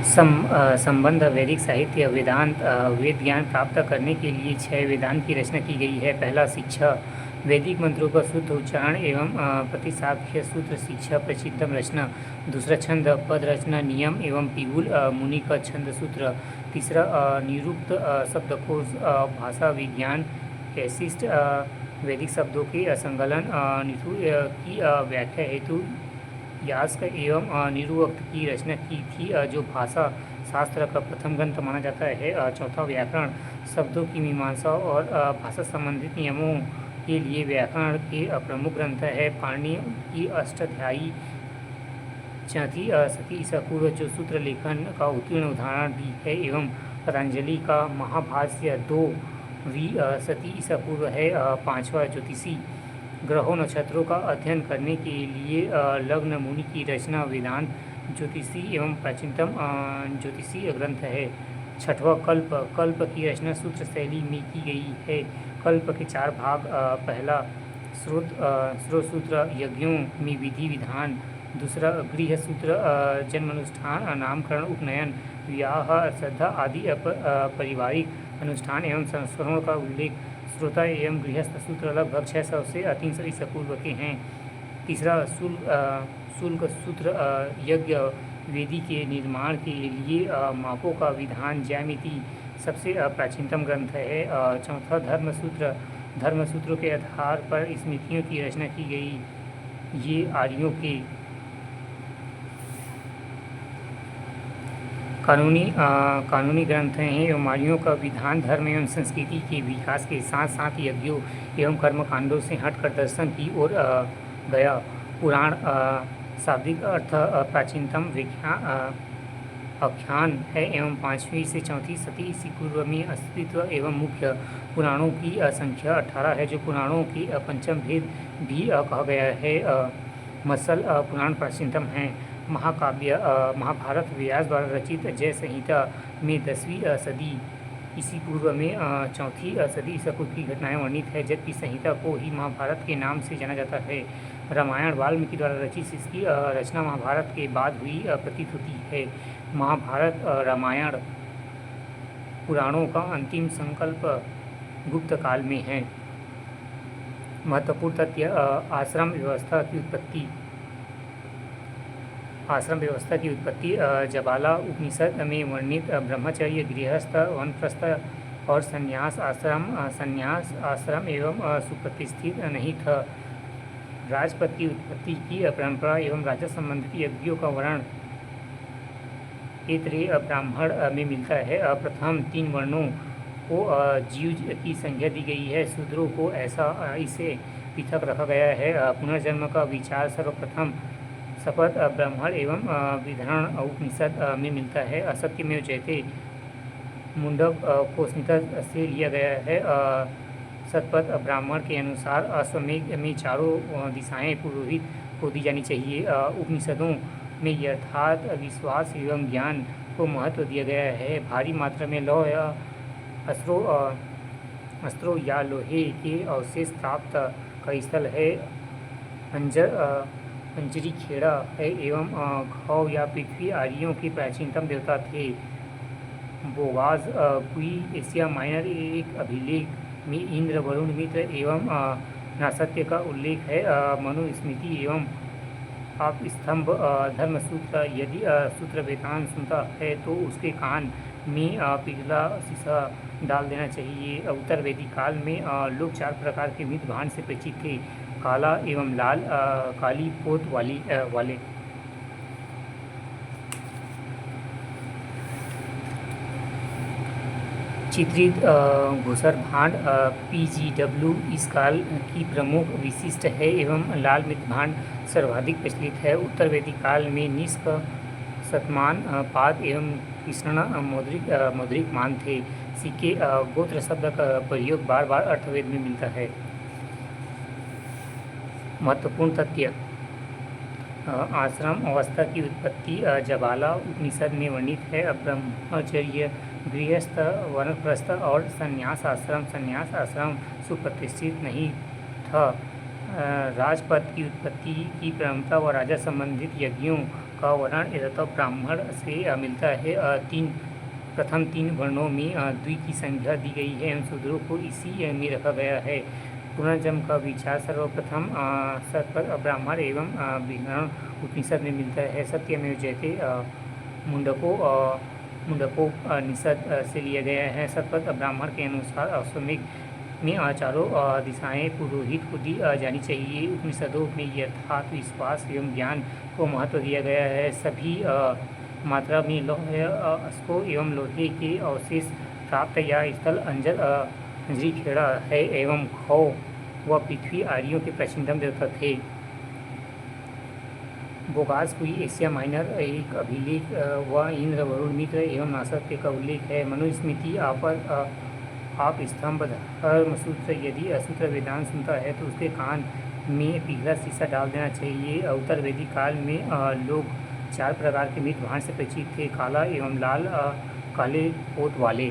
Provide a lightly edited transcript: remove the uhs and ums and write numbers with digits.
संबंध वैदिक साहित्य वेदांत वेद ज्ञान प्राप्त करने के लिए 6 वेदांत की रचना की गई है। पहला शिक्षा, वैदिक मंत्रों का शुद्ध उच्चारण एवं प्रतिसाख्य सूत्र शिक्षा प्रचितम रचना। दूसरा छंद, पद रचना, नियम एवं पिगुल मुनि का छंद सूत्र। तीसरा निरुक्त शब्दकोश भाषा विज्ञान वैशिष्ट वैदिक शब्दों के संकलन निथु की व्याख्या हेतु यास्क एवं निरुक्त की रचना की थी, जो भाषा शास्त्र का प्रथम ग्रंथ माना जाता है। चौथा व्याकरण, शब्दों की मीमांसा और भाषा संबंधित नियमों के लिए व्याकरण के प्रमुख ग्रंथ है। पाणिनि की अष्टाध्यायी चौथी शती ईसा पूर्व जो सूत्र लेखन का उत्तीर्ण उदाहरण भी है, एवं पतंजलि का महाभाष्य 2वीं शती ईसा पूर्व है। पांचवा ज्योतिषी, ग्रहों नक्षत्रों का अध्ययन करने के लिए लग्न मुनि की रचना वेदांत ज्योतिषी एवं प्राचीनतम ज्योतिषीय ग्रंथ है। छठवां कल्प, कल्प की रचना सूत्र शैली में की गई है। कल्प के 4 भाग, पहला स्रोत सूत्र यज्ञों में विधि विधान। दूसरा गृह सूत्र जन्मानुष्ठान नामकरण उपनयन विवाह श्रद्धा आदि पारिवारिक अनुष्ठान एवं संस्करणों का उल्लेख। श्रोता एवं गृहस्थ सूत्र लगभग 600 से 300 ईसा पूर्व के हैं। तीसरा शुल्क सूत्र यज्ञ वेदी के निर्माण के लिए मापों का विधान ज्यामिति सबसे प्राचीनतम ग्रंथ है। चौथा धर्म सूत्रों के आधार पर स्मृतियों की रचना की गई। ये आर्यों के कानूनी ग्रंथ हैं एवं आर्यों का विधान धर्म एवं संस्कृति के विकास के साथ साथ यज्ञों एवं कर्मकांडों से हटकर दर्शन की ओर गया। पुराण शाब्दिक अर्थ प्राचीनतम आख्यान है एवं 5वीं से 4वीं शती ईसा पूर्व में अस्तित्व एवं मुख्य पुराणों की संख्या 18 है, जो पुराणों की पंचम भेद भी कहा गया है। मत्स्य पुराण प्राचीनतम है। महाकाव्य महाभारत व्यास द्वारा रचित जय संहिता में 10वीं सदी ईसा पूर्व में 4वीं सदी ईसा पूर्व की घटनाएं वर्णित है, जबकि संहिता को ही महाभारत के नाम से जाना जाता है। रामायण वाल्मीकि द्वारा रचित, इसकी रचना महाभारत के बाद हुई प्रतीत होती है। महाभारत रामायण पुराणों का अंतिम संकल्प गुप्त काल में है। महत्वपूर्ण तथ्य, आश्रम व्यवस्था की उत्पत्ति जबाला उपनिषद में वर्णित ब्रह्मचर्य, गृहस्थ, वानप्रस्थ और संन्यास आश्रम एवं सुप्रतिष्ठित नहीं था। राजपद की उत्पत्ति की परंपरा एवं राजा संबंधित यज्ञों का वर्णन ऐतरेय ब्राह्मण में मिलता है। प्रथम 3 वर्णों को जीव की संज्ञा दी गई है, शूद्रों को इसे पृथक रखा गया है। पुनर्जन्म का विचार सर्वप्रथम शपथ ब्राह्मण एवं विधान उपनिषद में मिलता है। असत्यमेव जयते मुंडक को स्मृत से लिया गया है। शतपथ ब्राह्मण के अनुसार अश्वमेध में चारों दिशाएं पुरोहित को दी जानी चाहिए। उपनिषदों में यथार्थ विश्वास एवं ज्ञान को महत्व दिया गया है। भारी मात्रा में लौह या अस्त्रों या लोहे के अवशेष प्राप्त का स्थल है। अंजरी खेड़ा है एवं घाव या पृथ्वी आर्यों के प्राचीनतम देवता थे। बोगाज कुई एशिया माइनर एक अभिलेख में इंद्र वरुण मित्र एवं नासत्य का उल्लेख है। मनुस्मृति एवं आप स्तंभ धर्मसूत्र, यदि सूत्र वेदांत सुनता है तो उसके कान में पिघला शीशा डाल देना चाहिए। उत्तर वैदिक काल में लोग 4 प्रकार के मृत भांड से परिचित थे, काला एवं लाल, काली पोत वाले। चित्रित घुसर भांड PGW इस काल की प्रमुख विशिष्ट है एवं लाल मृत भांड सर्वाधिक प्रचलित है। उत्तर वैदिक काल में निष्क, शतमान, पाद एवं कृष्ण मौद्रिक मान थे। सिक्के, गोत्र शब्द का प्रयोग बार बार अर्थवेद में मिलता है। महत्वपूर्ण तथ्य, आश्रम अवस्था की उत्पत्ति जबाला उपनिषद में वर्णित है। ब्रह्मचर्य, गृहस्थ, वानप्रस्थ और संन्यास आश्रम सुप्रतिष्ठित नहीं था। राजपद की उत्पत्ति की परंपरा व राजा संबंधित यज्ञों का वर्ण तो ब्राह्मण से मिलता है। प्रथम तीन वर्णों में द्वि की संख्या दी गई है एवं शूद्रों को इसी में रखा गया है। पुनर्जन्म का विचार सर्वप्रथम सतपथ ब्राह्मण एवं बृहदारण्यक उपनिषद में मिलता है। सत्यमेव जयते मुंडकोपनिषद से लिया गया है। सतपथ ब्राह्मण के अनुसार अश्वमेध में चारों दिशाएं पुरोहित को दी जानी चाहिए। उपनिषदों में यथार्थ विश्वास एवं ज्ञान को महत्व दिया गया है। सभी मात्रा में लोहे अस्को एवं लोहे के अवशेष प्राप्त या स्थल अंजलि खेड़ा है एवं खौ व पृथ्वी आर्यों के प्राचीनतम देवता थे। बोगास हुई एशिया माइनर एक अभिलेख व इंद्र वरुण मित्र एवं नासत्य का उल्लेख है। मनुस्मृति आप स्तंभ धर्मसूत्र यदि असूत्र वेदांत सुनता है तो उसके कान में पीला शीशा डाल देना चाहिए। उत्तर वैदिक काल में लोग 4 प्रकार के मृत भांड से परिचित थे, काला एवं लाल, काले पोत वाले।